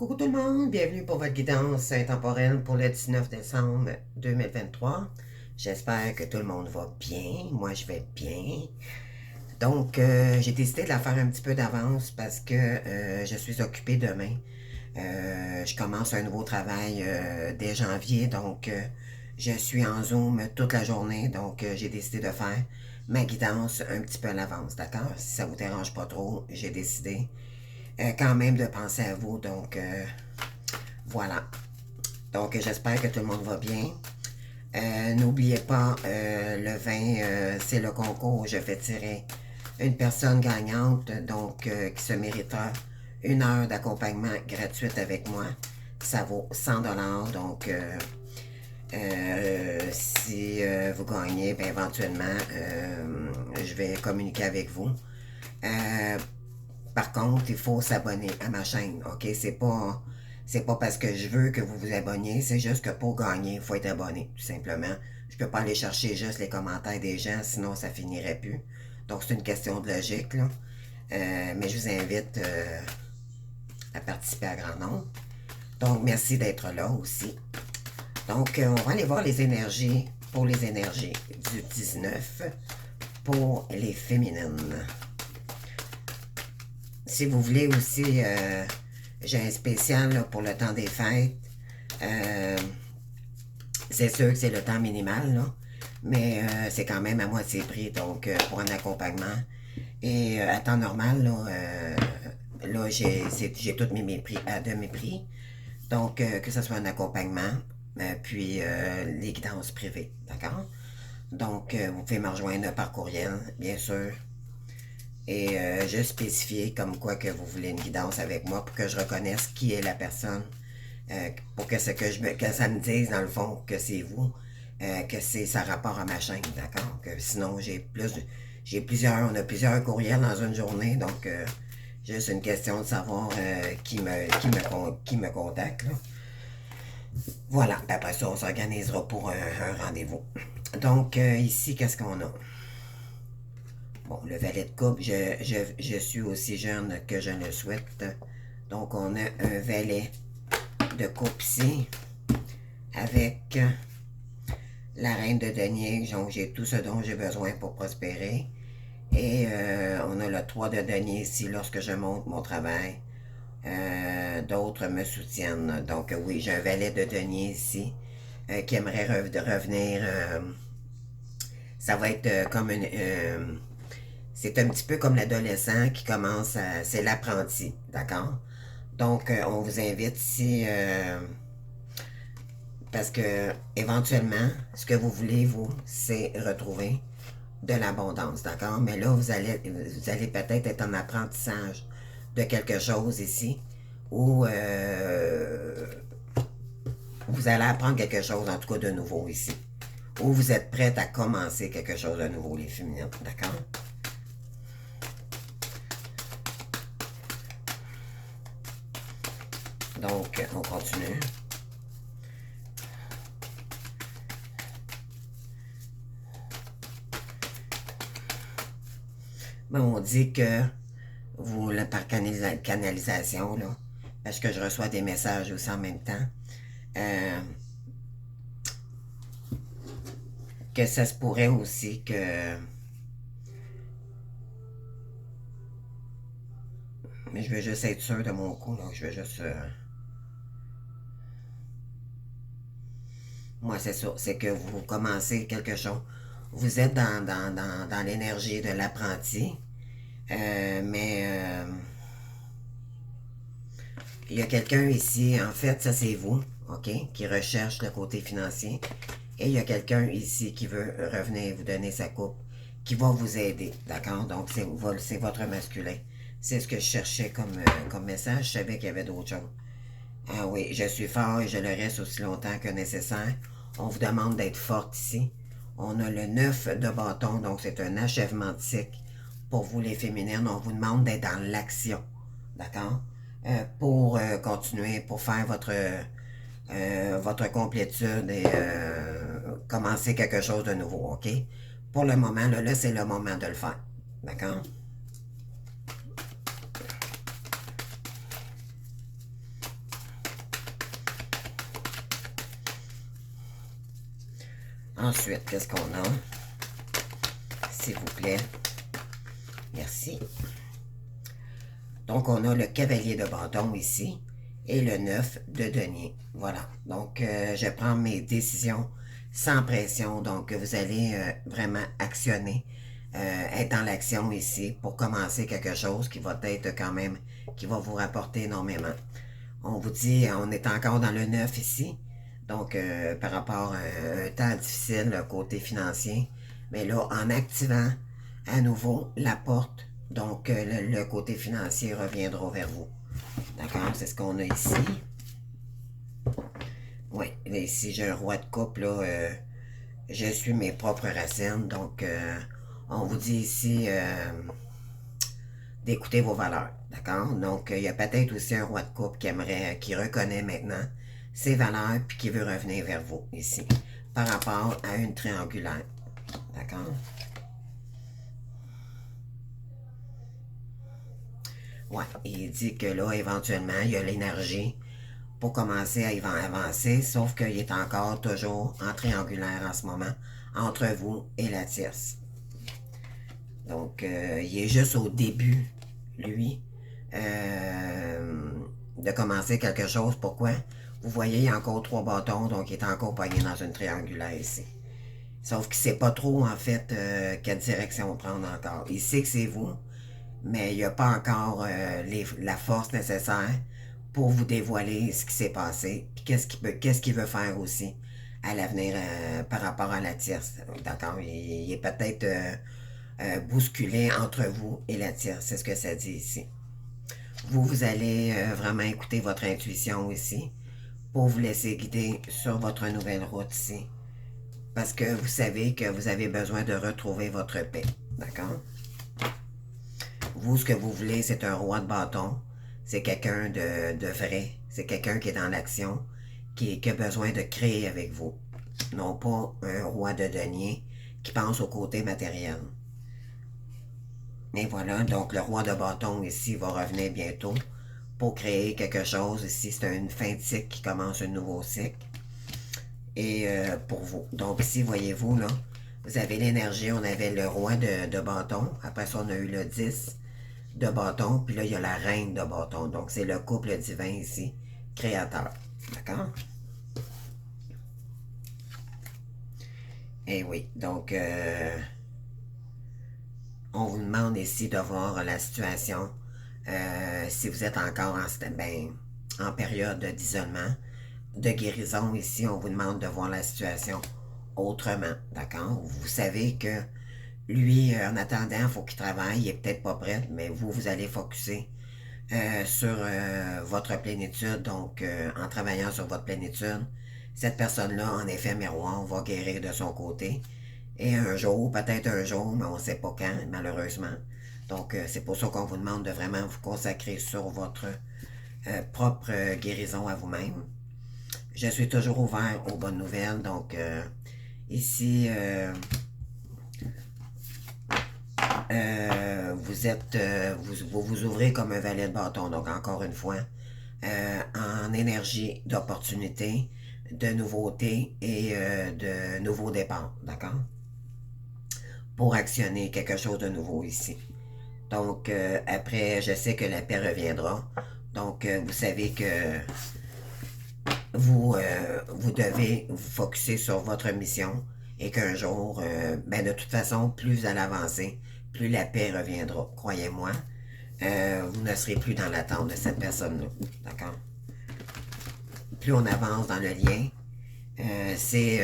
Coucou tout le monde, bienvenue pour votre guidance intemporelle pour le 19 décembre 2023. J'espère que tout le monde va bien, moi je vais bien. Donc j'ai décidé de la faire un petit peu d'avance parce que je suis occupée demain. Je commence un nouveau travail dès janvier, donc je suis en Zoom toute la journée, donc j'ai décidé de faire ma guidance un petit peu à l'avance, d'accord? Si ça vous dérange pas trop, j'ai décidé quand même de penser à vous, donc voilà. Donc, j'espère que tout le monde va bien. N'oubliez pas, le 20, c'est le concours. Je fais tirer une personne gagnante, donc qui se méritera une heure d'accompagnement gratuite avec moi. Ça vaut 100 $. Donc, si vous gagnez, bien, éventuellement, je vais communiquer avec vous. Euh, Par contre, il faut s'abonner à ma chaîne, ok? C'est pas parce que je veux que vous vous abonniez, c'est juste que pour gagner, il faut être abonné, tout simplement. Je peux pas aller chercher juste les commentaires des gens, sinon ça finirait plus. Donc c'est une question de logique, là. Mais je vous invite à participer à grand nombre. Donc merci d'être là aussi. Donc on va aller voir les énergies pour les énergies du 19 pour les féminines. Si vous voulez aussi, j'ai un spécial là, pour le temps des fêtes. Euh, c'est sûr que c'est le temps minimal, là, mais c'est quand même à moitié prix, donc pour un accompagnement. Et à temps normal, là j'ai tous mes prix à demi-prix. Donc, que ce soit un accompagnement, puis les guidances privées, d'accord? Donc, vous pouvez me rejoindre par courriel, bien sûr. Et je spécifier comme quoi que vous voulez une guidance avec moi pour que je reconnaisse qui est la personne, pour que, que ça me dise dans le fond que c'est vous, que c'est ça rapport à ma chaîne, d'accord? Que sinon on a plusieurs courriels dans une journée, donc juste une question de savoir qui me contacte, là. Voilà, après ça, on s'organisera pour un rendez-vous. Donc ici, qu'est-ce qu'on a? Bon, le valet de coupe, je suis aussi jeune que je le souhaite. Donc, on a un valet de coupe ici avec la reine de denier. Donc, j'ai tout ce dont j'ai besoin pour prospérer. Et on a le 3 de denier ici lorsque je monte mon travail. D'autres me soutiennent. Donc, oui, j'ai un valet de denier ici qui aimerait revenir. Ça va être comme une c'est un petit peu comme l'adolescent qui commence à... C'est l'apprenti, d'accord? Donc, on vous invite ici parce que éventuellement, ce que vous voulez, vous, c'est retrouver de l'abondance, d'accord? Mais là, vous allez peut-être être en apprentissage de quelque chose ici ou vous allez apprendre quelque chose, en tout cas, de nouveau ici. Ou vous êtes prête à commencer quelque chose de nouveau, les féminines, d'accord? Donc, on continue. Ben, on dit que vous, là, par canalisation, là, parce que je reçois des messages aussi en même temps, euh, que ça se pourrait aussi que... Mais je veux juste être sûr de mon coup, là. Je veux juste... Moi, c'est ça. C'est que vous commencez quelque chose. Vous êtes dans l'énergie de l'apprenti, mais il y a quelqu'un ici, en fait, ça c'est vous, OK, qui recherche le côté financier. Et il y a quelqu'un ici qui veut revenir vous donner sa coupe, qui va vous aider, d'accord? Donc, c'est votre masculin. C'est ce que je cherchais comme message. Je savais qu'il y avait d'autres choses. Ah oui, je suis fort et je le reste aussi longtemps que nécessaire. On vous demande d'être forte ici. On a le 9 de bâton, donc c'est un achèvement de cycle. Pour vous les féminines, on vous demande d'être dans l'action, d'accord? Pour continuer, pour faire votre complétude et commencer quelque chose de nouveau, ok? Pour le moment, là c'est le moment de le faire, d'accord? Ensuite, qu'est-ce qu'on a? S'il vous plaît. Merci. Donc, on a le cavalier de bâton ici et le 9 de denier. Voilà. Donc, je prends mes décisions sans pression. Donc, vous allez vraiment actionner, être dans l'action ici pour commencer quelque chose qui va être quand même, qui va vous rapporter énormément. On vous dit, on est encore dans le 9 ici. Donc, par rapport à un temps difficile côté financier. Mais là, en activant à nouveau la porte, donc le côté financier reviendra vers vous. D'accord? C'est ce qu'on a ici. Oui, là, ici, j'ai un roi de coupe, là. Je suis mes propres racines. Donc, on vous dit ici d'écouter vos valeurs. D'accord? Donc, il y a peut-être aussi un roi de coupe qui reconnaît maintenant ses valeurs puis qui veut revenir vers vous ici par rapport à une triangulaire. D'accord? Ouais, il dit que là, éventuellement, il y a l'énergie pour commencer à y avancer, sauf qu'il est encore toujours en triangulaire en ce moment entre vous et la tierce. Donc, il est juste au début, lui, de commencer quelque chose. Pourquoi? Vous voyez, il y a encore 3 bâtons, donc il est encore pogné dans une triangulaire ici. Sauf qu'il ne sait pas trop, en fait, quelle direction prendre encore. Il sait que c'est vous, mais il n'y a pas encore la force nécessaire pour vous dévoiler ce qui s'est passé, puis qu'est-ce qu'il veut faire aussi à l'avenir par rapport à la tierce. D'accord? Il est peut-être bousculé entre vous et la tierce, c'est ce que ça dit ici. Vous allez vraiment écouter votre intuition ici pour vous laisser guider sur votre nouvelle route ici. Parce que vous savez que vous avez besoin de retrouver votre paix. D'accord? Vous, ce que vous voulez, c'est un roi de bâton. C'est quelqu'un de vrai. C'est quelqu'un qui est dans l'action, qui a besoin de créer avec vous. Non pas un roi de denier qui pense au côté matériel. Et voilà, donc le roi de bâton ici va revenir bientôt pour créer quelque chose. Ici, c'est une fin de cycle qui commence un nouveau cycle. Et pour vous. Donc ici, voyez-vous, là, vous avez l'énergie. On avait le roi de bâton. Après ça, on a eu le 10 de bâton. Puis là, il y a la reine de bâton. Donc, c'est le couple divin ici, créateur. D'accord? Et oui, donc, on vous demande ici de voir la situation. Si vous êtes encore en période d'isolement, de guérison ici, on vous demande de voir la situation autrement. D'accord? Vous savez que lui, en attendant, il faut qu'il travaille, il est peut-être pas prêt, mais vous allez focuser sur votre plénitude. Donc, en travaillant sur votre plénitude, cette personne-là, en effet miroir, va guérir de son côté. Et un jour, peut-être un jour, mais on ne sait pas quand, malheureusement. Donc, c'est pour ça qu'on vous demande de vraiment vous consacrer sur votre propre guérison à vous-même. Je suis toujours ouvert aux bonnes nouvelles. Donc, ici, vous ouvrez comme un valet de bâton. Donc, encore une fois, en énergie d'opportunité, de nouveauté et de nouveaux départs. D'accord? Pour actionner quelque chose de nouveau ici. Donc, après, je sais que la paix reviendra. Donc, vous savez que vous devez vous focusser sur votre mission et qu'un jour, de toute façon, plus vous allez avancer, plus la paix reviendra. Croyez-moi, vous ne serez plus dans l'attente de cette personne-là. D'accord? Plus on avance dans le lien, c'est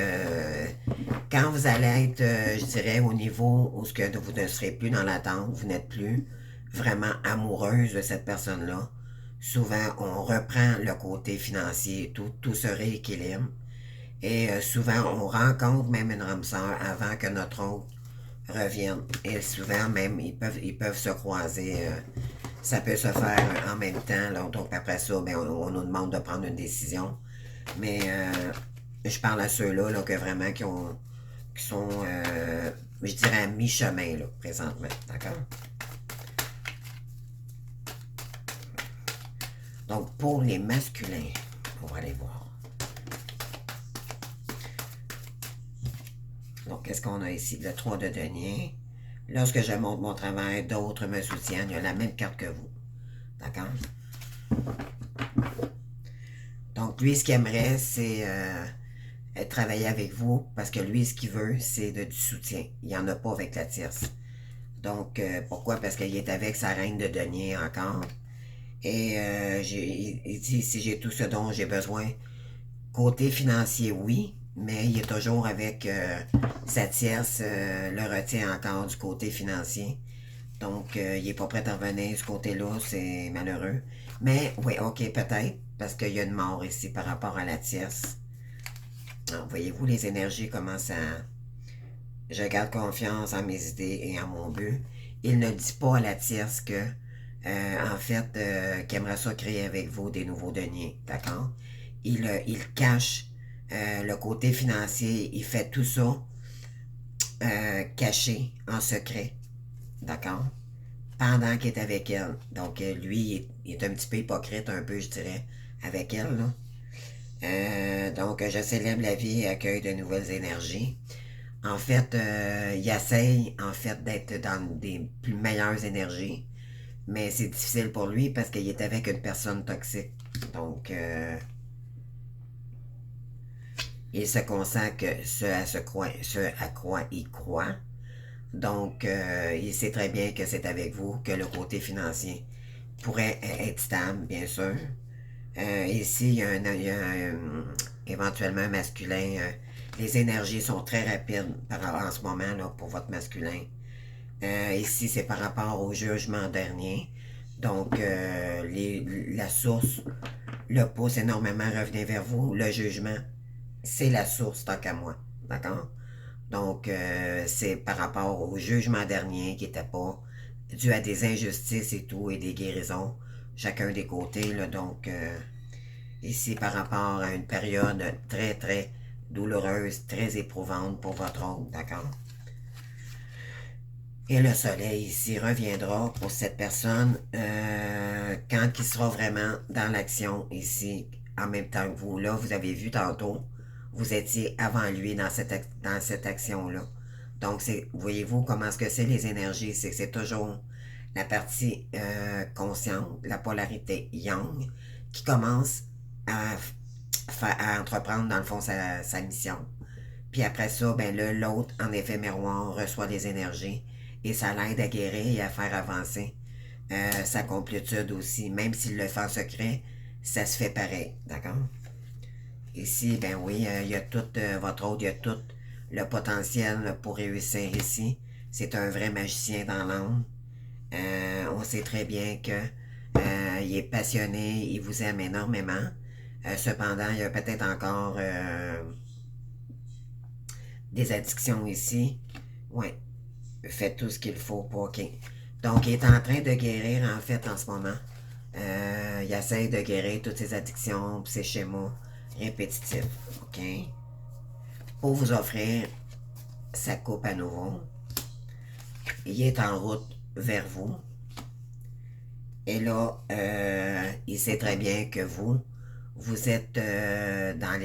quand vous allez être, je dirais, au niveau où vous ne serez plus dans l'attente, vous n'êtes plus vraiment amoureuse de cette personne-là. Souvent, on reprend le côté financier, tout se rééquilibre. Et souvent, on rencontre même une âme sœur avant que notre autre revienne. Et souvent, même, ils peuvent se croiser. Ça peut se faire en même temps. Là. Donc, après ça, on nous demande de prendre une décision. Mais je parle à ceux-là là, que vraiment qui sont, je dirais, à mi-chemin, là, présentement. D'accord? Donc, pour les masculins, on va aller voir. Donc, qu'est-ce qu'on a ici? Le 3 de denier. Lorsque je montre mon travail, d'autres me soutiennent. Il y a la même carte que vous. D'accord? Donc, lui, ce qu'il aimerait, c'est travailler avec vous parce que lui, ce qu'il veut, c'est du soutien. Il n'y en a pas avec la tierce. Donc, pourquoi? Parce qu'il est avec sa reine de denier encore. Et il dit, si j'ai tout ce dont j'ai besoin, côté financier, oui, mais il est toujours avec sa tierce, le retient encore du côté financier. Donc, il n'est pas prêt à revenir ce côté-là, c'est malheureux. Mais, oui, ok, peut-être, parce qu'il y a une mort ici par rapport à la tierce. Alors, voyez-vous, les énergies commencent à... Je garde confiance en mes idées et en mon but. Il ne dit pas à la tierce que, en fait, qu'il aimerait ça créer avec vous des nouveaux deniers, d'accord? Il cache le côté financier, il fait tout ça caché, en secret, d'accord? Pendant qu'il est avec elle. Donc, lui, il est un petit peu hypocrite, un peu, je dirais, avec elle, là. Donc, je célèbre la vie et accueille de nouvelles énergies. En fait, il essaye, en fait, d'être dans des plus meilleures énergies. Mais c'est difficile pour lui parce qu'il est avec une personne toxique. Donc, il se consacre ce à quoi il croit. Donc, il sait très bien que c'est avec vous que le côté financier pourrait être stable, bien sûr. Ici, éventuellement un masculin. Les énergies sont très rapides en ce moment là, pour votre masculin. Ici, c'est par rapport au jugement dernier. Donc, la source le pousse énormément à revenir vers vous. Le jugement, c'est la source tant qu'à moi. D'accord? Donc, c'est par rapport au jugement dernier qui n'était pas dû à des injustices et tout, et des guérisons, chacun des côtés. Là, donc, ici, par rapport à une période très, très douloureuse, très éprouvante pour votre oncle, d'accord? Et le soleil ici reviendra pour cette personne quand il sera vraiment dans l'action ici, en même temps que vous. Là, vous avez vu tantôt, vous étiez avant lui dans cette action-là. Donc, voyez-vous comment est-ce que c'est les énergies? C'est que c'est toujours la partie consciente, la polarité yang, qui commence à, à entreprendre, dans le fond, sa mission. Puis après ça, ben là, l'autre, en effet miroir, reçoit des énergies et ça l'aide à guérir et à faire avancer sa complétude aussi. Même s'il le fait en secret, ça se fait pareil, d'accord? Ici, ben oui, il y a tout, votre autre, il y a tout le potentiel pour réussir ici. C'est un vrai magicien dans l'âme. On sait très bien que il est passionné, il vous aime énormément. Cependant, il y a peut-être encore des addictions ici. Oui, faites tout ce qu'il faut pour... OK. Donc, il est en train de guérir, en fait, en ce moment. Il essaie de guérir toutes ses addictions, ses schémas répétitifs. OK? Pour vous offrir sa coupe à nouveau. Il est en route vers vous. Et là, il sait très bien que vous êtes dans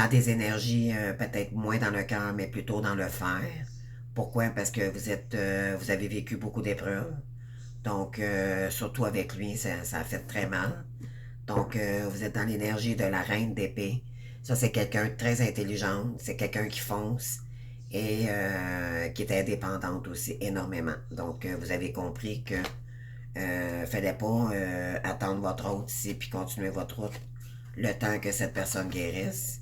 des énergies peut-être moins dans le cœur, mais plutôt dans le faire. Pourquoi? Parce que vous avez vécu beaucoup d'épreuves. Donc, surtout avec lui, ça a fait très mal. Donc, vous êtes dans l'énergie de la reine d'épée. Ça, c'est quelqu'un de très intelligent. C'est quelqu'un qui fonce et qui est indépendante aussi énormément. Donc, vous avez compris que fallait pas attendre votre route ici puis continuer votre route le temps que cette personne guérisse.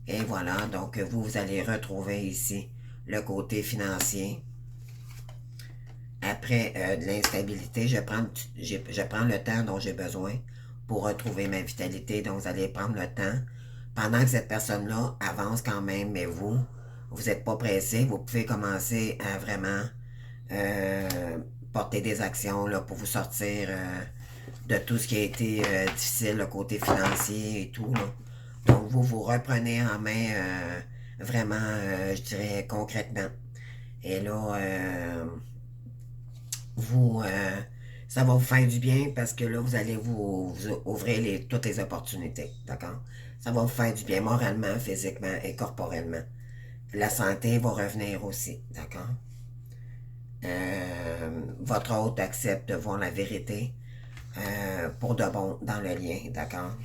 Et voilà, donc vous allez retrouver ici le côté financier. Après de l'instabilité, je prends le temps dont j'ai besoin pour retrouver ma vitalité. Donc, vous allez prendre le temps pendant que cette personne-là avance quand même, mais vous n'êtes pas pressé. Vous pouvez commencer à vraiment euh, porter des actions là, pour vous sortir de tout ce qui a été difficile, le côté financier et tout. Là. Donc, vous reprenez en main vraiment, je dirais, concrètement. Et là, vous, ça va vous faire du bien parce que là, vous allez vous ouvrir toutes les opportunités. D'accord? Ça va vous faire du bien moralement, physiquement et corporellement. La santé va revenir aussi, d'accord? Votre hôte accepte de voir la vérité pour de bon dans le lien, d'accord?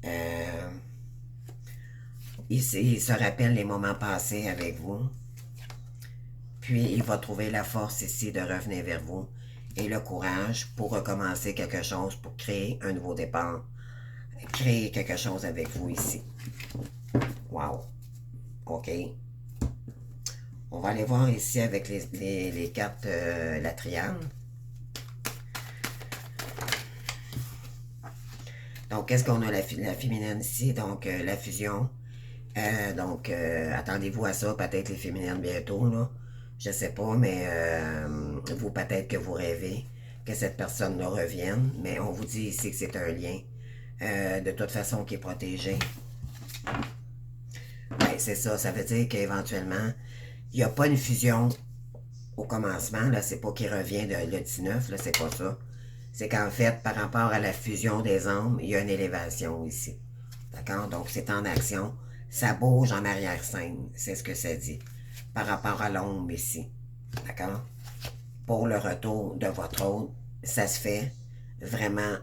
Euh, il se rappelle les moments passés avec vous, puis il va trouver la force ici de revenir vers vous et le courage pour recommencer quelque chose, pour créer un nouveau départ, créer quelque chose avec vous ici. Wow! OK. On va aller voir ici avec les cartes, la triade. Donc, qu'est-ce qu'on a la féminine ici? Donc, la fusion. Attendez-vous à ça, peut-être les féminines bientôt, là. Je sais pas, mais vous, peut-être que vous rêvez que cette personne-là revienne, mais on vous dit ici que c'est un lien, de toute façon, qui est protégé. Ben, c'est ça, ça veut dire qu'éventuellement, il n'y a pas une fusion au commencement, là, c'est pas qu'il revient le 19, là, c'est pas ça. C'est qu'en fait, par rapport à la fusion des âmes, il y a une élévation ici. D'accord? Donc, c'est en action. Ça bouge en arrière-scène. C'est ce que ça dit. Par rapport à l'ombre ici. D'accord? Pour le retour de votre hôte, ça se fait vraiment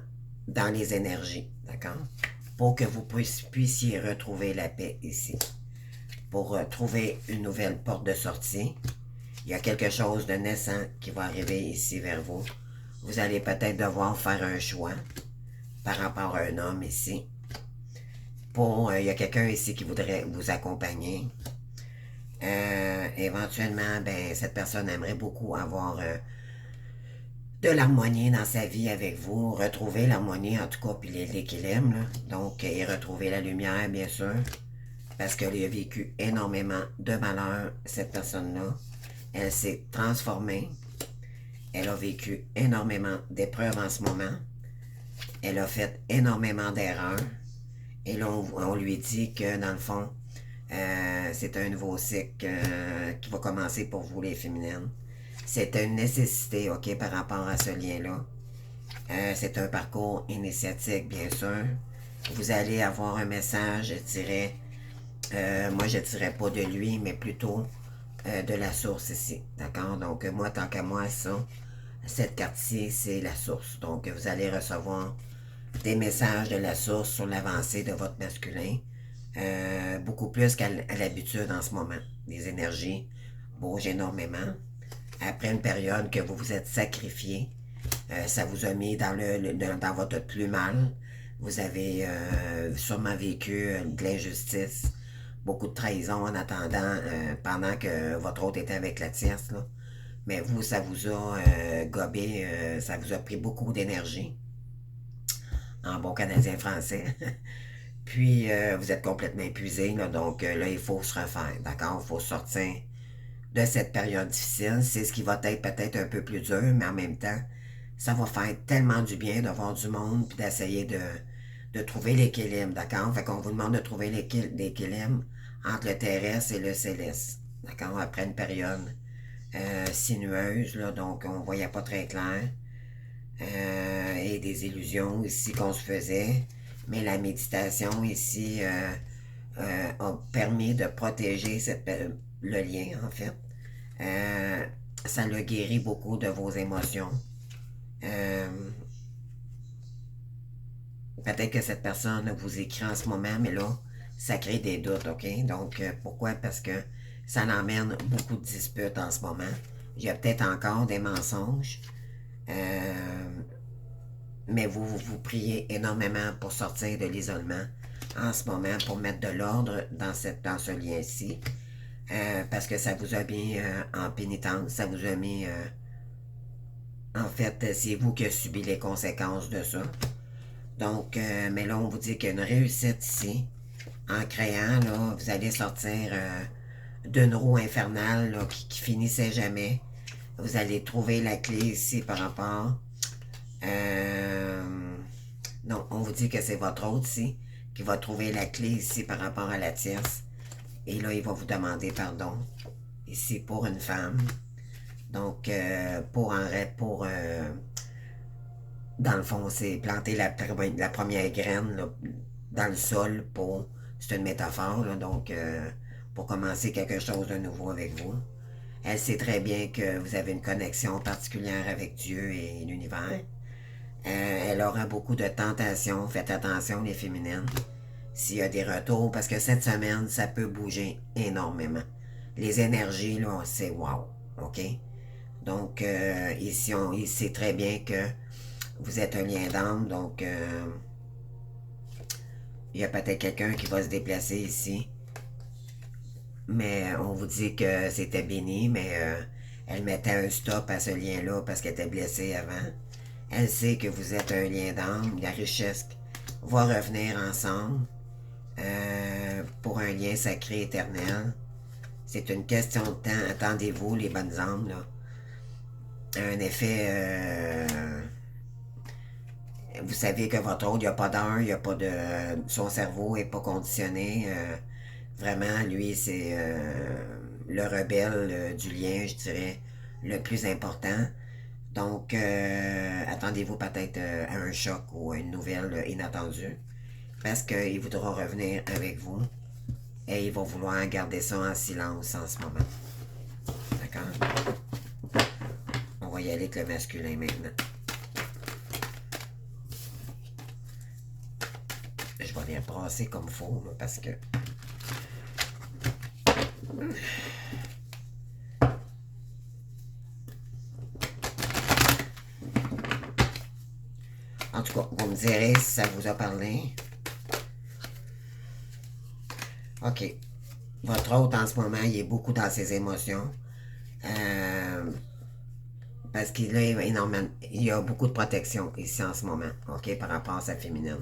dans les énergies. D'accord? Pour que vous puissiez retrouver la paix ici. Pour trouver une nouvelle porte de sortie. Il y a quelque chose de naissant qui va arriver ici vers vous. Vous allez peut-être devoir faire un choix par rapport à un homme ici. Il y a quelqu'un ici qui voudrait vous accompagner. Éventuellement, ben, cette personne aimerait beaucoup avoir de l'harmonie dans sa vie avec vous, retrouver l'harmonie en tout cas, puis l'équilibre. Donc, et retrouver la lumière, bien sûr, parce qu'elle a vécu énormément de malheur, cette personne-là. Elle s'est transformée. Elle a vécu énormément d'épreuves en ce moment. Elle a fait énormément d'erreurs. Et là, on lui dit que, dans le fond, c'est un nouveau cycle qui va commencer pour vous, les féminines. C'est une nécessité, OK, par rapport à ce lien-là. C'est un parcours initiatique, bien sûr. Vous allez avoir un message, je dirais, moi, je dirais pas de lui, mais plutôt de la source ici. D'accord? Donc, moi, tant qu'à moi, ça, cette carte-ci, c'est la source. Donc, vous allez recevoir des messages de la source sur l'avancée de votre masculin. Beaucoup plus qu'à l'habitude en ce moment. Les énergies bougent énormément. Après une période que vous vous êtes sacrifié, ça vous a mis dans votre plus mal. Vous avez sûrement vécu de l'injustice, beaucoup de trahison en attendant, pendant que votre hôte était avec la tierce. Là. Mais vous, ça vous a gobé, ça vous a pris beaucoup d'énergie, en bon canadien français. Puis, vous êtes complètement épuisé, là, donc là, il faut se refaire, d'accord? Il faut sortir de cette période difficile. C'est ce qui va être peut-être un peu plus dur, mais en même temps, ça va faire tellement du bien de voir du monde puis d'essayer de trouver l'équilibre, d'accord? Fait qu'on vous demande de trouver l'équilibre entre le terrestre et le céleste, d'accord? Après une période sinueuse, là, donc on voyait pas très clair. Et des illusions ici qu'on se faisait. Mais la méditation ici a permis de protéger le lien, en fait. Euh, Ça l'a guéri beaucoup de vos émotions. Euh, Peut-être que cette personne vous écrit en ce moment, mais là, ça crée des doutes, OK? Donc, pourquoi? Parce que ça l'emmène beaucoup de disputes en ce moment. Il y a peut-être encore des mensonges. Euh, Mais vous priez énormément pour sortir de l'isolement en ce moment, pour mettre de l'ordre dans ce lien-ci. Parce que ça vous a mis en pénitence, ça vous a mis... en fait, c'est vous qui avez subi les conséquences de ça. Donc, mais là, on vous dit qu'il y a une réussite ici. En créant, là, vous allez sortir d'une roue infernale là, qui finissait jamais. Vous allez trouver la clé ici par rapport non, on vous dit que c'est votre hôte ici qui va trouver la clé ici par rapport à la tierce. Et là, il va vous demander pardon. Ici pour une femme. Donc, dans le fond, c'est planter la première graine là, dans le sol pour. C'est une métaphore, là, donc pour commencer quelque chose de nouveau avec vous. Elle sait très bien que vous avez une connexion particulière avec Dieu et l'univers. Elle aura beaucoup de tentations. Faites attention, les féminines. S'il y a des retours, parce que cette semaine, ça peut bouger énormément. Les énergies, là, c'est wow. OK? Donc, ici, il sait très bien que vous êtes un lien d'âme. Donc, il y a peut-être quelqu'un qui va se déplacer ici. Mais on vous dit que c'était béni, mais elle mettait un stop à ce lien-là parce qu'elle était blessée avant. Elle sait que vous êtes un lien d'âme. La richesse va revenir ensemble pour un lien sacré éternel. C'est une question de temps. Attendez-vous, les bonnes âmes, là. Un effet... vous savez que votre autre, il n'y a pas d'heure, il n'y a pas de... Son cerveau n'est pas conditionné. Vraiment, lui, c'est le rebelle du lien, je dirais, le plus important. Donc, attendez-vous peut-être à un choc ou à une nouvelle inattendue. Parce qu'il voudra revenir avec vous. Et il va vouloir garder ça en silence en ce moment. D'accord? On va y aller avec le masculin maintenant. Je vais bien brasser comme il faut, là, parce que... En tout cas, vous me direz si ça vous a parlé. OK. Votre hôte, en ce moment, il est beaucoup dans ses émotions. Parce qu'il a énormément... Il y a beaucoup de protection ici en ce moment, OK, par rapport à sa féminine.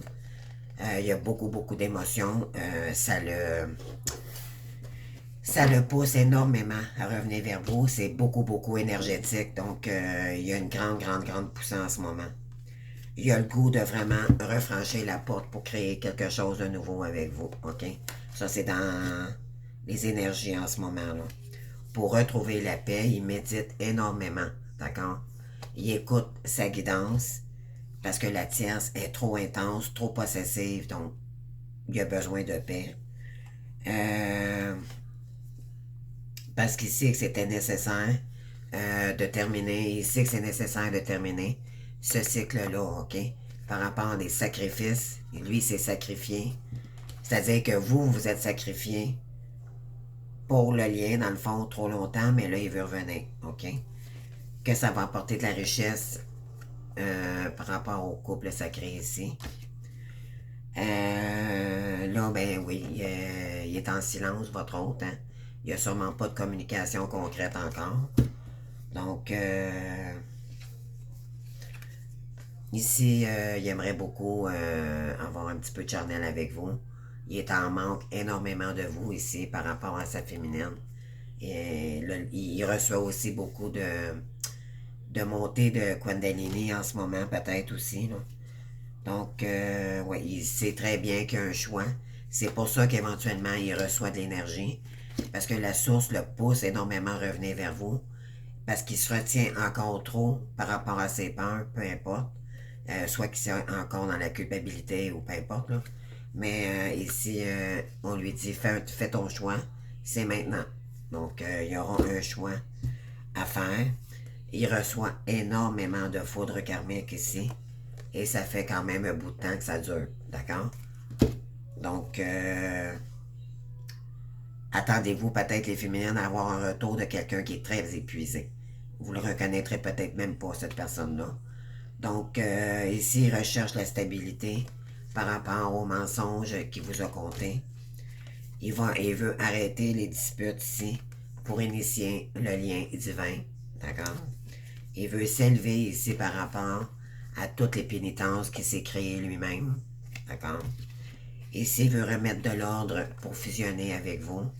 Il y a beaucoup, beaucoup d'émotions. Ça le pousse énormément à revenir vers vous. C'est beaucoup, beaucoup énergétique. Donc, il y a une grande, grande, grande poussée en ce moment. Il a le goût de vraiment refranchir la porte pour créer quelque chose de nouveau avec vous. OK? Ça, c'est dans les énergies en ce moment, là. Pour retrouver la paix, il médite énormément. D'accord? Il écoute sa guidance parce que la tierce est trop intense, trop possessive. Donc, il a besoin de paix. Parce qu'il sait que c'était nécessaire de terminer. Il sait que c'est nécessaire de terminer ce cycle-là, OK? Par rapport à des sacrifices. Lui, il s'est sacrifié. C'est-à-dire que vous, vous êtes sacrifié pour le lien, dans le fond, trop longtemps, mais là, il veut revenir, OK? Que ça va apporter de la richesse par rapport au couple sacré ici. Là, ben oui, il est en silence, votre hôte, hein? Il n'y a sûrement pas de communication concrète encore. Donc, ici, il aimerait beaucoup avoir un petit peu de charnel avec vous. Il est en manque énormément de vous ici par rapport à sa féminine. Et il reçoit aussi beaucoup de montées de Kundalini en ce moment, peut-être aussi. Là. Donc, ouais, il sait très bien qu'il y a un choix. C'est pour ça qu'éventuellement, il reçoit de l'énergie. Parce que la source le pousse énormément à revenir vers vous. Parce qu'il se retient encore trop par rapport à ses peurs, peu importe. Soit qu'il soit encore dans la culpabilité ou peu importe. Là. Mais ici, on lui dit fais ton choix, c'est maintenant. Donc, il y aura un choix à faire. Il reçoit énormément de foudre karmique ici. Et ça fait quand même un bout de temps que ça dure. D'accord? Donc, attendez-vous peut-être les féminines à avoir un retour de quelqu'un qui est très épuisé. Vous le reconnaîtrez peut-être même pas, cette personne-là. Donc, ici, il recherche la stabilité par rapport aux mensonges qu'il vous a contés. Il veut arrêter les disputes ici pour initier le lien divin. D'accord? Il veut s'élever ici par rapport à toutes les pénitences qu'il s'est créées lui-même. D'accord? Ici, il veut remettre de l'ordre pour fusionner avec vous.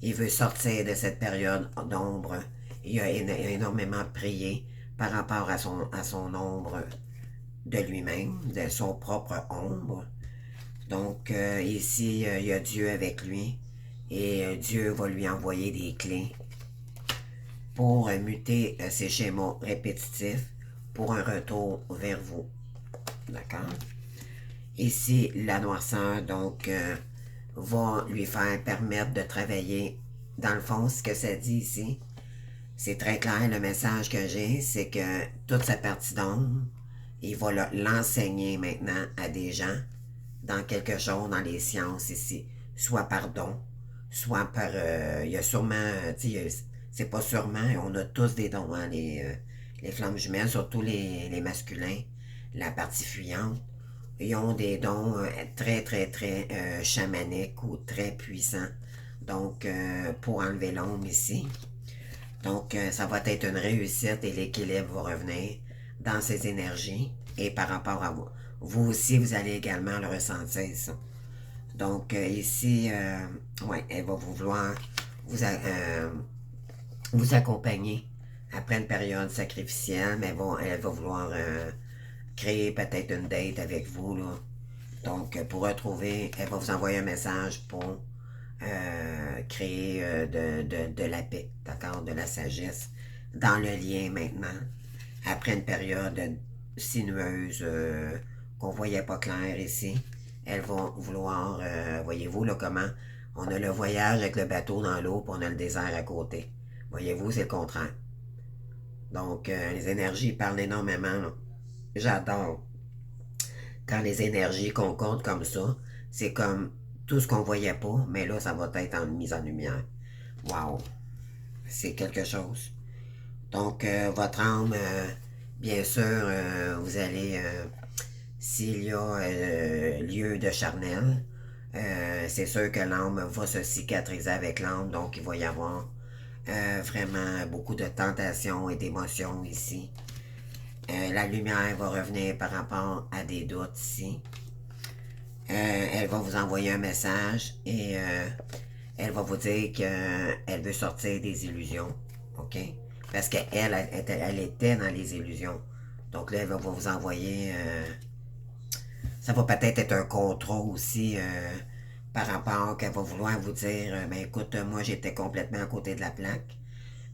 Il veut sortir de cette période d'ombre. Il a énormément prié par rapport à son ombre de lui-même, de son propre ombre. Donc, ici, il y a Dieu avec lui. Et Dieu va lui envoyer des clés pour muter ces schémas répétitifs pour un retour vers vous. D'accord? Ici, la noirceur, donc, va lui faire permettre de travailler. Dans le fond, ce que ça dit ici, c'est très clair, le message que j'ai, c'est que toute sa partie d'ombre, il va l'enseigner maintenant à des gens dans quelque chose, dans les sciences ici, soit par don, soit par... il y a sûrement, tu sais, c'est pas sûrement, on a tous des dons, hein, les flammes jumelles, surtout les masculins, la partie fuyante, ils ont des dons très, très, très chamaniques ou très puissants. Donc, pour enlever l'ombre ici. Donc, ça va être une réussite et l'équilibre va revenir dans ses énergies et par rapport à vous. Vous aussi, vous allez également le ressentir, ça. Donc, ici, ouais, elle va vouloir vous, vous accompagner après une période sacrificielle, mais elle va vouloir créer peut-être une date avec vous, là. Donc, pour retrouver, elle va vous envoyer un message pour créer de la paix, d'accord, de la sagesse dans le lien maintenant, après une période sinueuse qu'on voyait pas clair ici. Elles vont vouloir, voyez-vous là comment on a le voyage avec le bateau dans l'eau, puis on a le désert à côté. Voyez-vous, c'est le contraire. Donc, les énergies parlent énormément, là. J'adore quand les énergies concordent comme ça. C'est comme tout ce qu'on voyait pas, mais là, ça va être mis en lumière. Wow! C'est quelque chose. Donc, votre âme, bien sûr, vous allez, s'il y a lieu de charnel, c'est sûr que l'âme va se cicatriser avec l'âme, donc il va y avoir vraiment beaucoup de tentations et d'émotions ici. La lumière va revenir par rapport à des doutes ici. Elle va vous envoyer un message et elle va vous dire qu'elle veut sortir des illusions. OK? Parce qu'elle elle était dans les illusions. Donc là, elle va vous envoyer... ça va peut-être être un contrat aussi par rapport qu'elle va vouloir vous dire ben écoute, moi j'étais complètement à côté de la plaque.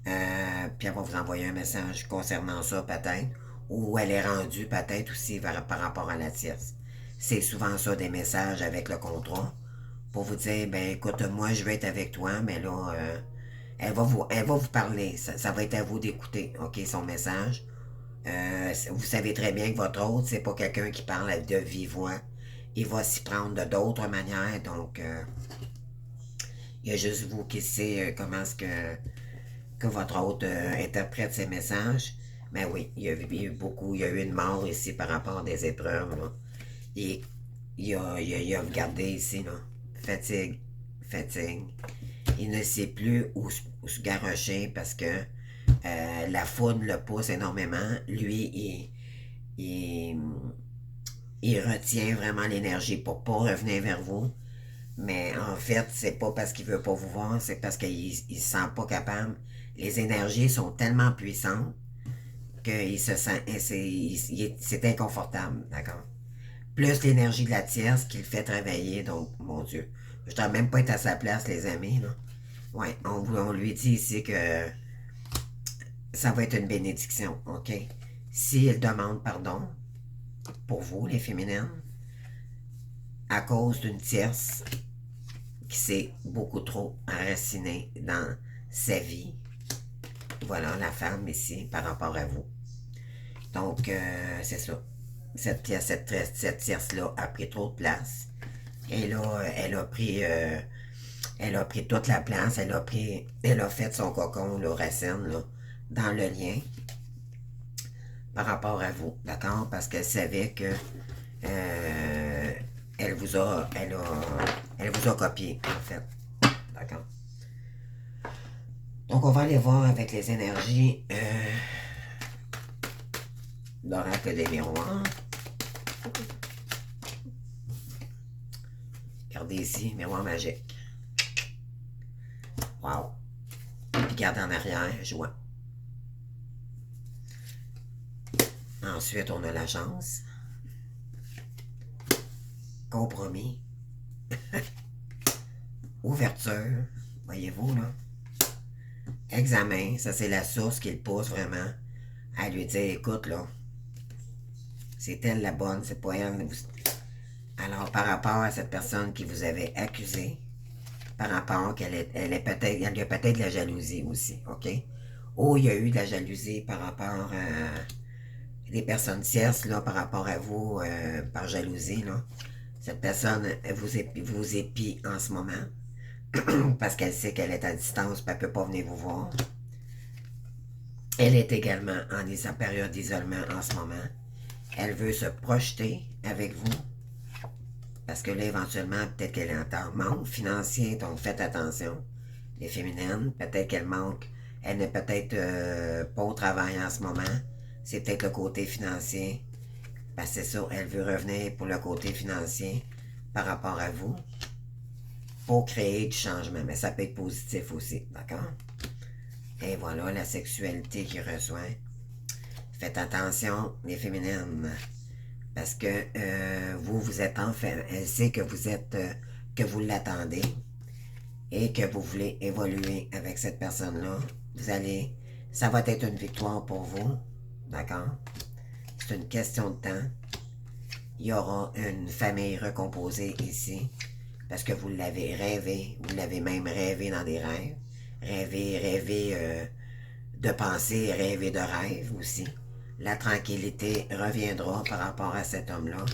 Puis elle va vous envoyer un message concernant ça peut-être. Ou elle est rendue peut-être aussi par rapport à la tierce. C'est souvent ça des messages avec le contrat. Pour vous dire, ben écoute, moi je vais être avec toi, mais là, elle va vous parler. Ça va être à vous d'écouter, OK, son message. Vous savez très bien que votre hôte, c'est pas quelqu'un qui parle de vive voix. Il va s'y prendre de d'autres manières, donc il y a juste vous qui savez comment est-ce que votre hôte interprète ses messages. Mais oui, il y a eu beaucoup, il y a eu une mort ici par rapport à des épreuves. Là. Et il a regardé ici, là. Fatigue, fatigue. Il ne sait plus où se garrocher parce que la foudre le pousse énormément. Lui, il retient vraiment l'énergie pour pas revenir vers vous. Mais en fait, c'est pas parce qu'il veut pas vous voir, c'est parce qu'il se sent pas capable. Les énergies sont tellement puissantes qu'il se sent, c'est inconfortable, d'accord? Plus l'énergie de la tierce qui le fait travailler, donc, mon Dieu. Je ne dois même pas être à sa place, les amis, là. Ouais, on lui dit ici que ça va être une bénédiction, OK? S'il demande pardon, pour vous, les féminines, à cause d'une tierce qui s'est beaucoup trop enracinée dans sa vie, voilà la femme ici par rapport à vous. Donc, c'est ça. Cette tierce-là a pris trop de place. Et là, elle a pris toute la place. Elle a fait son cocon, là, racine, là, dans le lien par rapport à vous, d'accord? Parce qu'elle savait que elle vous a copié, en fait, d'accord? Donc, on va aller voir avec les énergies d'Oracle des miroirs. Regardez ici, miroir magique. Wow. Puis regardez en arrière, joie. Ensuite, on a la chance. Compromis. Ouverture. Voyez-vous, là. Examen. Ça, c'est la source qui le pousse vraiment à lui dire, écoute, là, c'est elle la bonne, c'est pas elle. Alors, par rapport à cette personne qui vous avait accusé, par rapport qu'elle est peut-être, il y a peut-être de la jalousie aussi, OK? Ou il y a eu de la jalousie par rapport à des personnes tierces, là, par rapport à vous, par jalousie, là. Cette personne vous épie en ce moment parce qu'elle sait qu'elle est à distance et qu'elle ne peut pas venir vous voir. Elle est également en période d'isolement en ce moment. Elle veut se projeter avec vous parce que là, éventuellement, peut-être qu'elle est en manque financier, donc faites attention. Les féminines, peut-être qu'elle manque, elle n'est peut-être pas au travail en ce moment. C'est peut-être le côté financier. Parce que c'est ça, elle veut revenir pour le côté financier par rapport à vous pour créer du changement. Mais ça peut être positif aussi, d'accord? Et voilà la sexualité qui reçoit. Faites attention, les féminines, parce que vous êtes enfin, elle sait que vous êtes, que vous l'attendez et que vous voulez évoluer avec cette personne-là. Vous allez, ça va être une victoire pour vous, d'accord? C'est une question de temps. Il y aura une famille recomposée ici, parce que vous l'avez rêvé, vous l'avez même rêvé dans des rêves. Rêver de pensée, rêver de rêve aussi. La tranquillité reviendra par rapport à cet homme-là,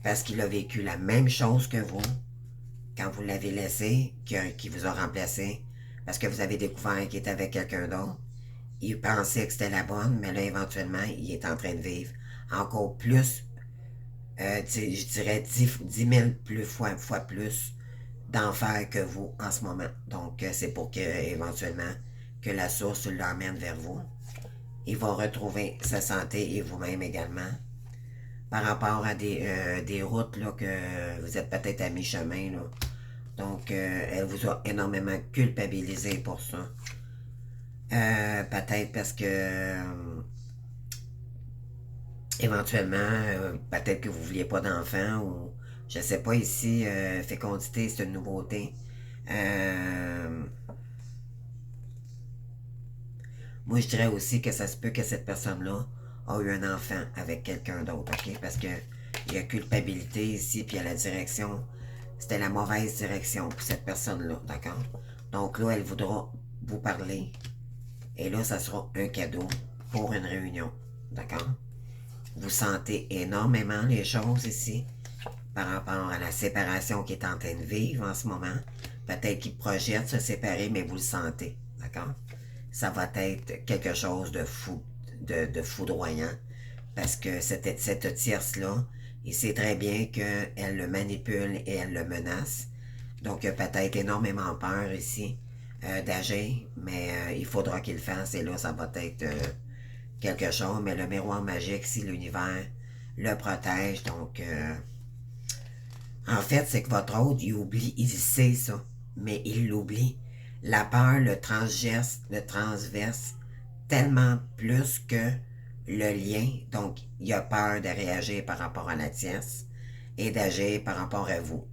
parce qu'il a vécu la même chose que vous, quand vous l'avez laissé, qui vous a remplacé, parce que vous avez découvert qu'il était avec quelqu'un d'autre. Il pensait que c'était la bonne, mais là, éventuellement, il est en train de vivre encore plus, je dirais 10 000 fois plus d'enfer que vous en ce moment. Donc, c'est pour que, éventuellement, que la source l'emmène vers vous. Il va retrouver sa santé et vous-même également. Par rapport à des routes là, que vous êtes peut-être à mi-chemin. Là. Donc, elle vous a énormément culpabilisé pour ça. Peut-être parce que éventuellement, peut-être que vous ne vouliez pas d'enfant ou je ne sais pas ici, fécondité, c'est une nouveauté. Euh, Moi, je dirais aussi que ça se peut que cette personne-là a eu un enfant avec quelqu'un d'autre, OK? Parce que il y a culpabilité ici, puis il y a la direction. C'était la mauvaise direction pour cette personne-là, d'accord? Donc là, elle voudra vous parler. Et là, ça sera un cadeau pour une réunion, d'accord? Vous sentez énormément les choses ici par rapport à la séparation qui est en train de vivre en ce moment. Peut-être qu'il projette se séparer, mais vous le sentez, d'accord? Ça va être quelque chose de fou, de foudroyant, parce que cette tierce-là, il sait très bien qu'elle le manipule et elle le menace. Donc, il a peut-être énormément peur ici d'agir, mais il faudra qu'il le fasse, et là, ça va être quelque chose. Mais le miroir magique, si l'univers le protège, donc en fait, c'est que votre autre, il oublie, il sait ça, mais il l'oublie. La peur le transverse tellement plus que le lien. Donc, il a peur de réagir par rapport à la tierce et d'agir par rapport à vous.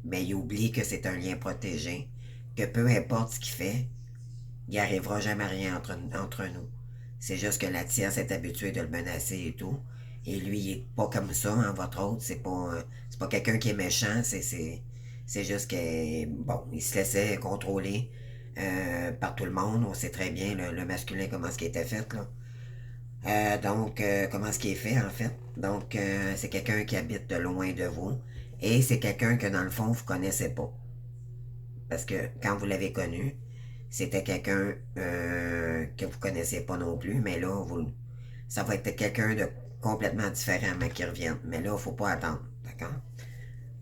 Mais il oublie que c'est un lien protégé, que peu importe ce qu'il fait, il n'arrivera jamais rien entre nous. C'est juste que la tierce est habituée de le menacer et tout. Et lui, il est pas comme ça, hein, votre autre. C'est pas quelqu'un qui est méchant. C'est juste que, bon, il se laissait contrôler par tout le monde. On sait très bien le masculin, comment ce qui était fait, là. Donc, comment ce qui est fait, en fait. Donc, c'est quelqu'un qui habite de loin de vous. Et c'est quelqu'un que, dans le fond, vous connaissez pas. Parce que quand vous l'avez connu, c'était quelqu'un que vous connaissez pas non plus, mais là, ça va être quelqu'un de complètement différent mais qui revienne. Mais là, il ne faut pas attendre, d'accord?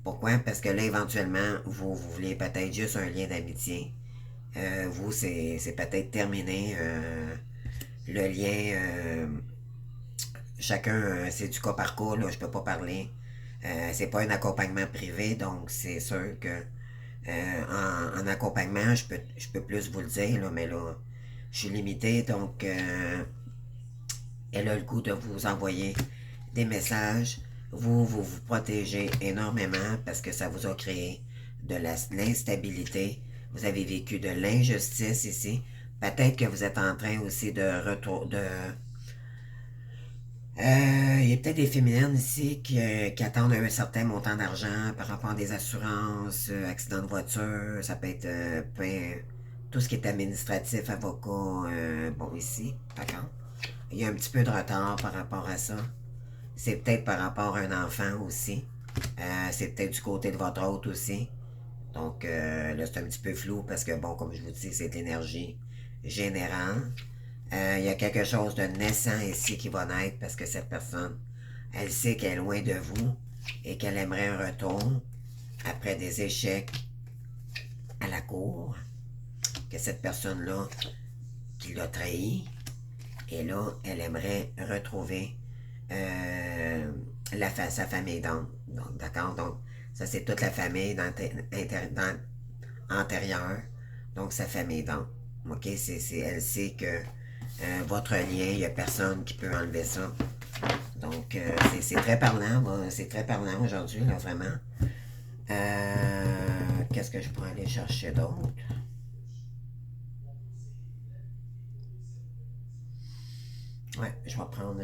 Pourquoi? Parce que là, éventuellement, vous voulez peut-être juste un lien d'amitié. Vous, c'est peut-être terminé. Le lien, chacun, c'est du cas par cas, là, je peux pas parler. C'est pas un accompagnement privé, donc c'est sûr que en accompagnement, je peux plus vous le dire, là, mais là, je suis limité, donc elle a le goût de vous envoyer des messages. Vous protégez énormément parce que ça vous a créé de l'instabilité. Vous avez vécu de l'injustice ici. Peut-être que vous êtes en train aussi de Il y a peut-être des féminines ici qui attendent un certain montant d'argent par rapport à des assurances, accidents de voiture, ça peut être tout ce qui est administratif, avocat, bon ici, d'accord? Il y a un petit peu de retard par rapport à ça. C'est peut-être par rapport à un enfant aussi. C'est peut-être du côté de votre hôte aussi. Donc là, c'est un petit peu flou parce que, bon, comme je vous dis, c'est de l'énergie générale. Il y a quelque chose de naissant ici qui va naître parce que cette personne, elle sait qu'elle est loin de vous et qu'elle aimerait un retour après des échecs à la cour. Que cette personne-là, qui l'a trahi, et là, elle aimerait retrouver sa famille donc d'accord? Donc, ça, c'est toute la famille antérieure. Donc, sa famille donc. OK? Elle sait que votre lien, il n'y a personne qui peut enlever ça. Donc, c'est très parlant. C'est très parlant aujourd'hui, là, vraiment. Qu'est-ce que je pourrais aller chercher d'autre? Ouais, je vais prendre...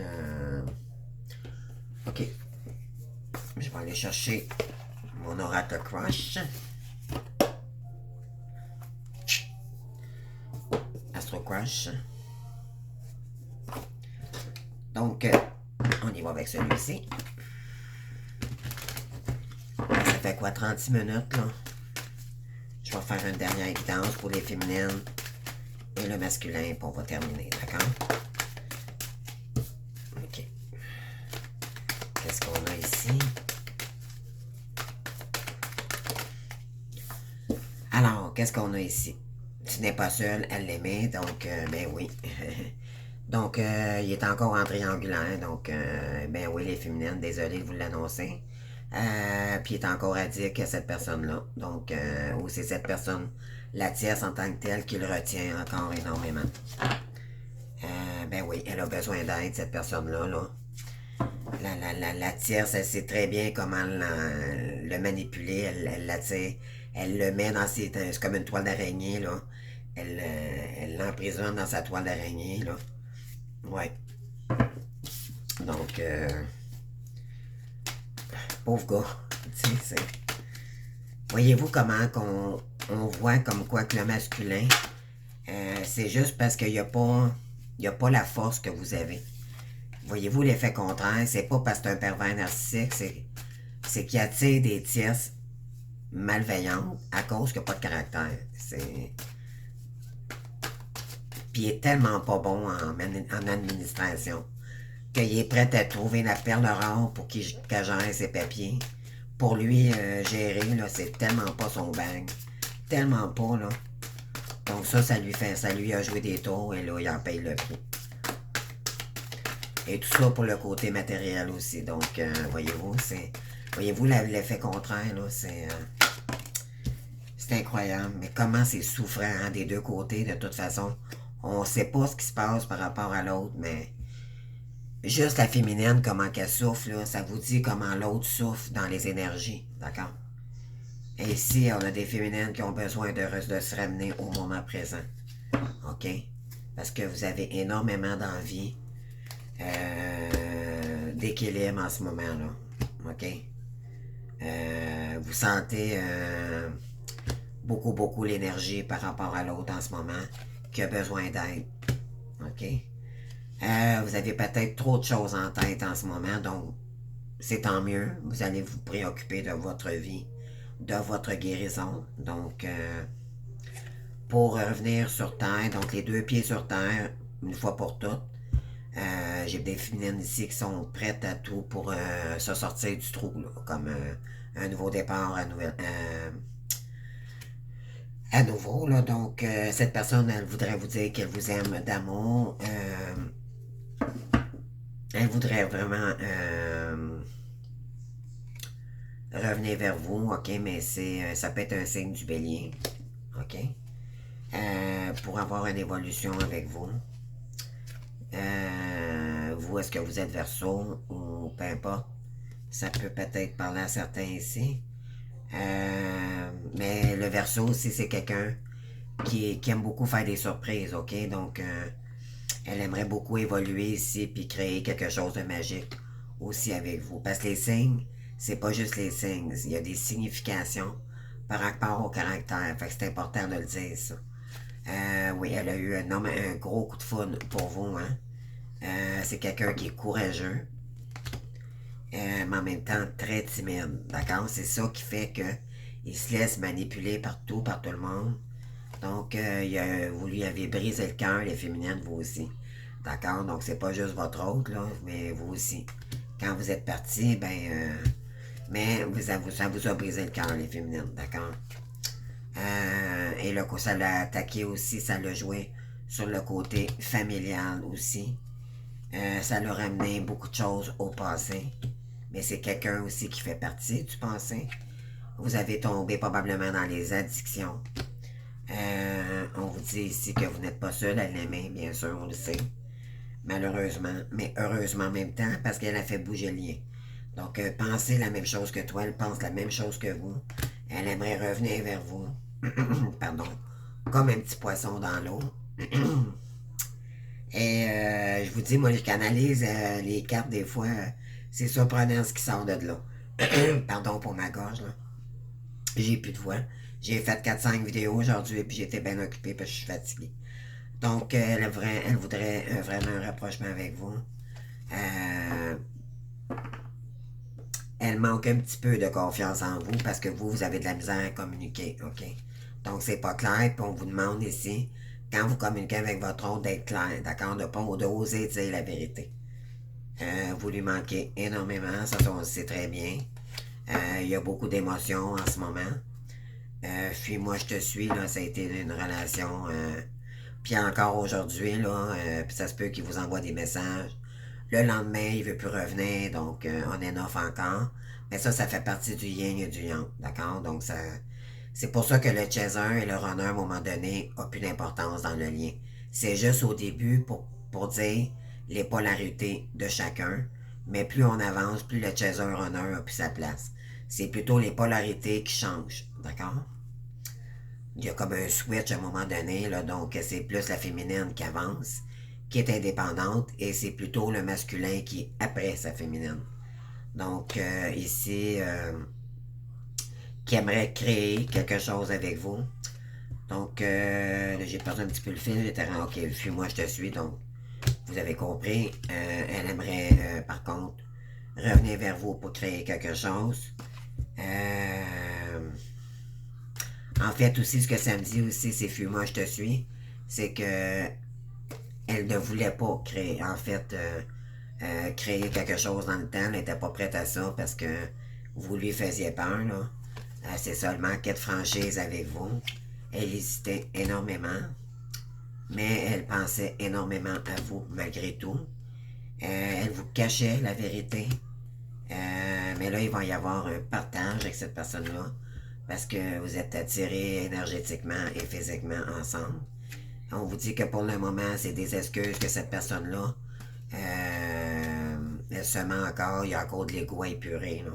OK. Je vais aller chercher mon Oracle Crush. Astro Crush. Donc, on y va avec celui-ci. Ça fait quoi, 36 minutes, là? Je vais faire une dernière évidence pour les féminines et le masculin, puis on va terminer, d'accord? OK. Qu'est-ce qu'on a ici? Alors, qu'est-ce qu'on a ici? Tu n'es pas seul à l'aimer, donc, ben oui. Donc, il est encore en triangulaire, donc, ben oui, les féminines, désolé de vous l'annoncer. Puis il est encore addict à cette personne-là. Donc, ou c'est cette personne, la tierce en tant que telle, qui le retient encore énormément. Ben oui, elle a besoin d'aide, cette personne-là. Là. La tierce, elle sait très bien comment le manipuler. Elle l'attire. Elle le met dans ses... C'est comme une toile d'araignée, là. Elle l'emprisonne dans sa toile d'araignée, là. Ouais. Donc, pauvre gars. Tu sais, c'est... Voyez-vous comment on voit comme quoi que le masculin, c'est juste parce qu'il n'y a pas la force que vous avez. Voyez-vous l'effet contraire, c'est pas parce que c'est un pervers narcissique, c'est qu'il attire des tierces malveillantes à cause qu'il n'y a pas de caractère. Puis il est tellement pas bon en administration qu'il est prêt à trouver la perle rare pour qu'il gère ses papiers. Pour lui, gérer, là, c'est tellement pas son bag. Tellement pas, là. Donc ça lui a joué des tours et là, il en paye le prix. Et tout ça pour le côté matériel aussi. Donc, voyez-vous l'effet contraire, là, c'est incroyable. Mais comment c'est souffrant hein, des deux côtés, de toute façon. On sait pas ce qui se passe par rapport à l'autre, mais juste la féminine, comment qu'elle souffre, là, ça vous dit comment l'autre souffre dans les énergies, d'accord? Et ici, on a des féminines qui ont besoin de se ramener au moment présent, ok? Parce que vous avez énormément d'envie, d'équilibre en ce moment-là, ok? Vous sentez beaucoup l'énergie par rapport à l'autre en ce moment qui a besoin d'aide, ok? Vous avez peut-être trop de choses en tête en ce moment, donc c'est tant mieux. Vous allez vous préoccuper de votre vie, de votre guérison. Donc, pour revenir sur Terre, donc les deux pieds sur Terre, une fois pour toutes. J'ai des féminines ici qui sont prêtes à tout pour se sortir du trou, là, comme un nouveau départ à nouveau. Là. Donc, cette personne, elle voudrait vous dire qu'elle vous aime d'amour. Elle voudrait vraiment revenir vers vous, ok, mais ça peut être un signe du bélier, ok, pour avoir une évolution avec vous. Vous, est-ce que vous êtes Verseau ou peu importe, ça peut peut-être parler à certains ici. Mais le Verseau aussi, c'est quelqu'un qui aime beaucoup faire des surprises, ok, donc Elle aimerait beaucoup évoluer ici puis créer quelque chose de magique aussi avec vous. Parce que les signes, c'est pas juste les signes. Il y a des significations par rapport au caractère. Fait que c'est important de le dire, ça. Oui, elle a eu un gros coup de foudre pour vous, hein. C'est quelqu'un qui est courageux, mais en même temps très timide. D'accord? C'est ça qui fait que il se laisse manipuler partout, par tout le monde. Donc, vous lui avez brisé le cœur, les féminines, vous aussi. D'accord? Donc, c'est pas juste votre autre, là, mais vous aussi. Quand vous êtes parti, mais ça vous a brisé le cœur, les féminines. D'accord? Et le coup, ça l'a attaqué aussi, ça l'a joué sur le côté familial aussi. Ça l'a ramené beaucoup de choses au passé. Mais c'est quelqu'un aussi qui fait partie du passé. Vous avez tombé probablement dans les addictions. On vous dit ici que vous n'êtes pas seul à l'aimer, bien sûr, on le sait. Malheureusement, mais heureusement en même temps, parce qu'elle a fait bouger le lien. Donc, pensez la même chose que toi, elle pense la même chose que vous. Elle aimerait revenir vers vous. Pardon. Comme un petit poisson dans l'eau. Et je vous dis, moi, je canalise les cartes des fois. C'est surprenant ce qui sort de là. Pardon pour ma gorge, là. J'ai plus de voix. J'ai fait 4-5 vidéos aujourd'hui et puis j'étais bien occupé parce que je suis fatigué. Donc, elle voudrait vraiment un rapprochement avec vous. Euh, Elle manque un petit peu de confiance en vous parce que vous avez de la misère à communiquer, OK? Donc, c'est pas clair, puis on vous demande ici, quand vous communiquez avec votre autre, d'être clair, d'accord? De pas d'oser dire la vérité. Vous lui manquez énormément, ça on le sait très bien. Il y a beaucoup d'émotions en ce moment. Fuis-moi, je te suis, là, ça a été une relation. Puis encore aujourd'hui, là, puis ça se peut qu'il vous envoie des messages. Le lendemain, il veut plus revenir, donc on est off encore. Mais ça fait partie du yin et du yang, d'accord? Donc ça, c'est pour ça que le chaser et le runner, à un moment donné, a plus d'importance dans le lien. C'est juste au début pour dire les polarités de chacun. Mais plus on avance, plus le chaser-runner a plus sa place. C'est plutôt les polarités qui changent, d'accord? Il y a comme un switch à un moment donné, là, donc c'est plus la féminine qui avance, qui est indépendante, et c'est plutôt le masculin qui est après sa féminine. Donc ici, qui aimerait créer quelque chose avec vous. Donc j'ai perdu un petit peu le fil, j'étais ok, fuis-moi, je te suis, donc vous avez compris. Elle aimerait par contre revenir vers vous pour créer quelque chose. En fait, aussi, ce que ça me dit aussi, c'est fuis-moi, je te suis. C'est que elle ne voulait pas créer, en fait, créer quelque chose dans le temps. Elle n'était pas prête à ça parce que vous lui faisiez peur, là. C'est seulement quête franchise avec vous. Elle hésitait énormément, mais elle pensait énormément à vous malgré tout. Elle vous cachait la vérité. Mais là, il va y avoir un partage avec cette personne-là parce que vous êtes attirés énergétiquement et physiquement ensemble. On vous dit que pour le moment, c'est des excuses que cette personne-là, elle se ment encore, il y a encore de l'ego épuré. Là.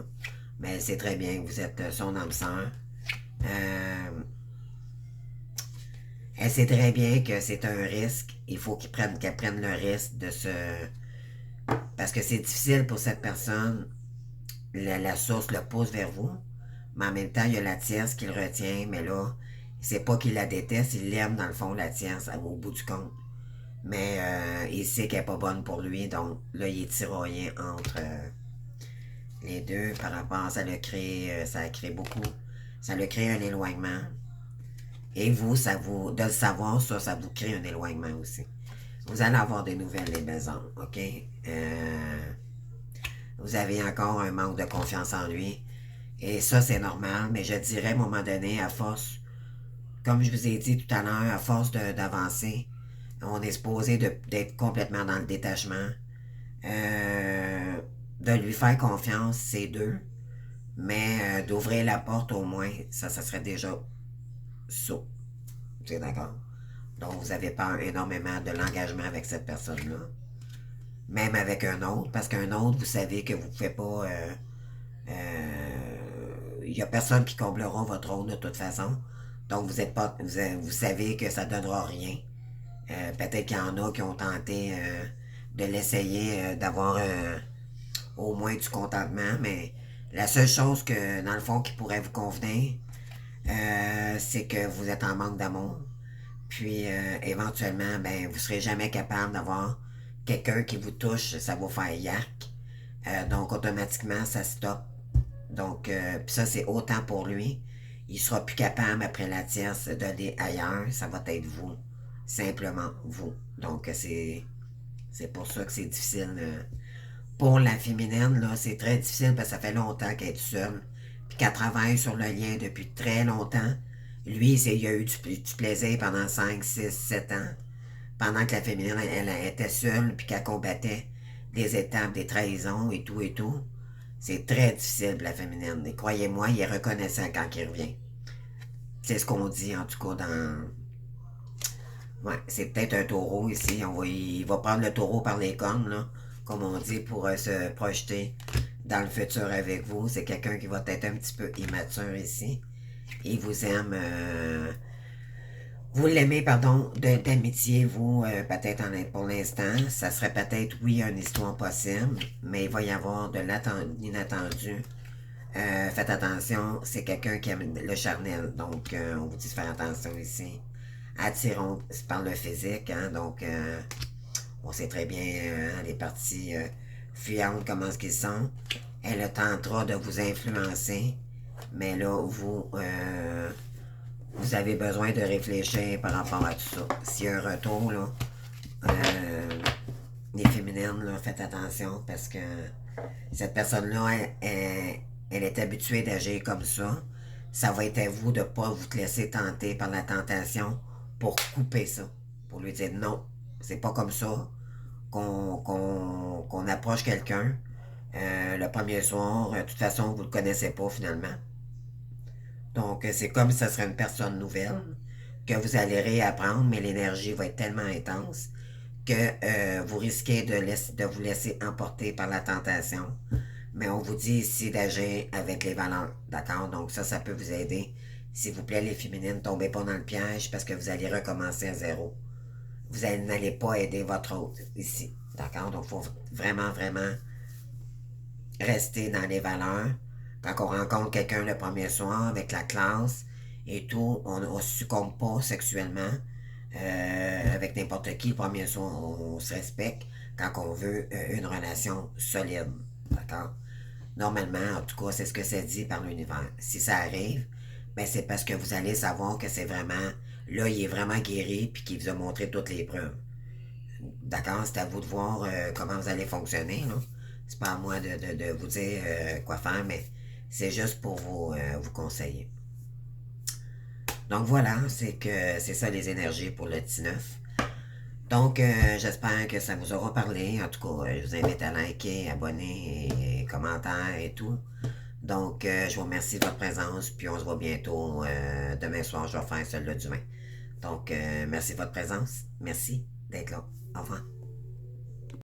Mais elle sait très bien que vous êtes son âme sœur. Euh, Elle sait très bien que c'est un risque. Il faut qu'elle prenne le risque de se... Parce que c'est difficile pour cette personne. La source le pousse vers vous. Mais en même temps, il y a la tierce qui le retient. Mais là, c'est pas qu'il la déteste. Il l'aime dans le fond, la tierce, au bout du compte. Mais il sait qu'elle n'est pas bonne pour lui. Donc là, il est tiraillé entre les deux par rapport à ça. Ça a créé beaucoup. Ça le crée un éloignement. Et vous, de le savoir, ça vous crée un éloignement aussi. Vous allez avoir des nouvelles, les belles âmes, OK? Vous avez encore un manque de confiance en lui. Et ça, c'est normal, mais je dirais à un moment donné, à force, comme je vous ai dit tout à l'heure, à force d'avancer, on est supposé d'être complètement dans le détachement. De lui faire confiance, c'est deux. Mais d'ouvrir la porte au moins, ça serait déjà ça. C'est d'accord? Donc, vous avez peur énormément de l'engagement avec cette personne-là. Même avec un autre, parce qu'un autre, vous savez que vous ne pouvez pas... Il n'y a personne qui comblera votre rôle de toute façon. Donc, vous savez que ça ne donnera rien. Peut-être qu'il y en a qui ont tenté de l'essayer, d'avoir au moins du contentement, mais la seule chose que, dans le fond, qui pourrait vous convenir, c'est que vous êtes en manque d'amour. Puis, éventuellement, ben, vous serez jamais capable d'avoir quelqu'un qui vous touche, ça va faire yark. Donc, automatiquement, ça stoppe. Donc, puis ça, c'est autant pour lui. Il sera plus capable, après la tierce, d'aller ailleurs. Ça va être vous. Simplement vous. Donc, c'est pour ça que c'est difficile. Pour la féminine, là, c'est très difficile parce que ça fait longtemps qu'elle est seule. Puis qu'elle travaille sur le lien depuis très longtemps. Lui, il a eu du plaisir pendant 5 6 7 ans. Pendant que la féminine, elle était seule, puis qu'elle combattait des étapes, des trahisons et tout et tout. C'est très difficile pour la féminine. Et croyez-moi, il est reconnaissant quand il revient. C'est ce qu'on dit, en tout cas, dans... Ouais, c'est peut-être un taureau ici. Il va prendre le taureau par les cornes, là, comme on dit, pour se projeter dans le futur avec vous. C'est quelqu'un qui va être un petit peu immature ici. Il vous aime... vous l'aimez, pardon, d'amitié, vous, peut-être pour l'instant. Ça serait peut-être, oui, une histoire possible, mais il va y avoir de l'inattendu. Faites attention, c'est quelqu'un qui aime le charnel, donc on vous dit de faire attention ici. Attirons par le physique, hein, donc on sait très bien les parties fuyantes, comment est-ce qu'ils sont. Elle tentera de vous influencer, mais là, vous avez besoin de réfléchir par rapport à tout ça. S'il y a un retour, là, les féminines, là, faites attention parce que cette personne-là, elle est habituée d'agir comme ça. Ça va être à vous de ne pas vous laisser tenter par la tentation pour couper ça. Pour lui dire non, c'est pas comme ça qu'on approche quelqu'un. Le premier soir, de toute façon, vous ne le connaissez pas finalement. Donc, c'est comme si ça serait une personne nouvelle que vous allez réapprendre, mais l'énergie va être tellement intense que vous risquez de vous laisser emporter par la tentation. Mais on vous dit ici d'agir avec les valeurs, d'accord? Donc ça peut vous aider. S'il vous plaît, les féminines, ne tombez pas dans le piège parce que vous allez recommencer à zéro. Vous n'allez pas aider votre autre ici, d'accord? Donc il faut vraiment, vraiment rester dans les valeurs. Quand on rencontre quelqu'un le premier soir avec la classe et tout, on ne succombe pas sexuellement avec n'importe qui. Le premier soir, on se respecte quand on veut une relation solide. D'accord? Normalement, en tout cas, c'est ce que c'est dit par l'univers. Si ça arrive, ben c'est parce que vous allez savoir que c'est vraiment... Là, il est vraiment guéri puis qu'il vous a montré toutes les preuves. D'accord? C'est à vous de voir comment vous allez fonctionner. Là. C'est pas à moi de vous dire quoi faire, mais c'est juste pour vous conseiller. Donc voilà, c'est ça les énergies pour le 19. Donc, j'espère que ça vous aura parlé. En tout cas, je vous invite à liker, abonner, et commentaires et tout. Donc, je vous remercie de votre présence. Puis, on se voit bientôt. Demain soir, je vais faire celle-là du vin. Donc, merci de votre présence. Merci d'être là. Au revoir.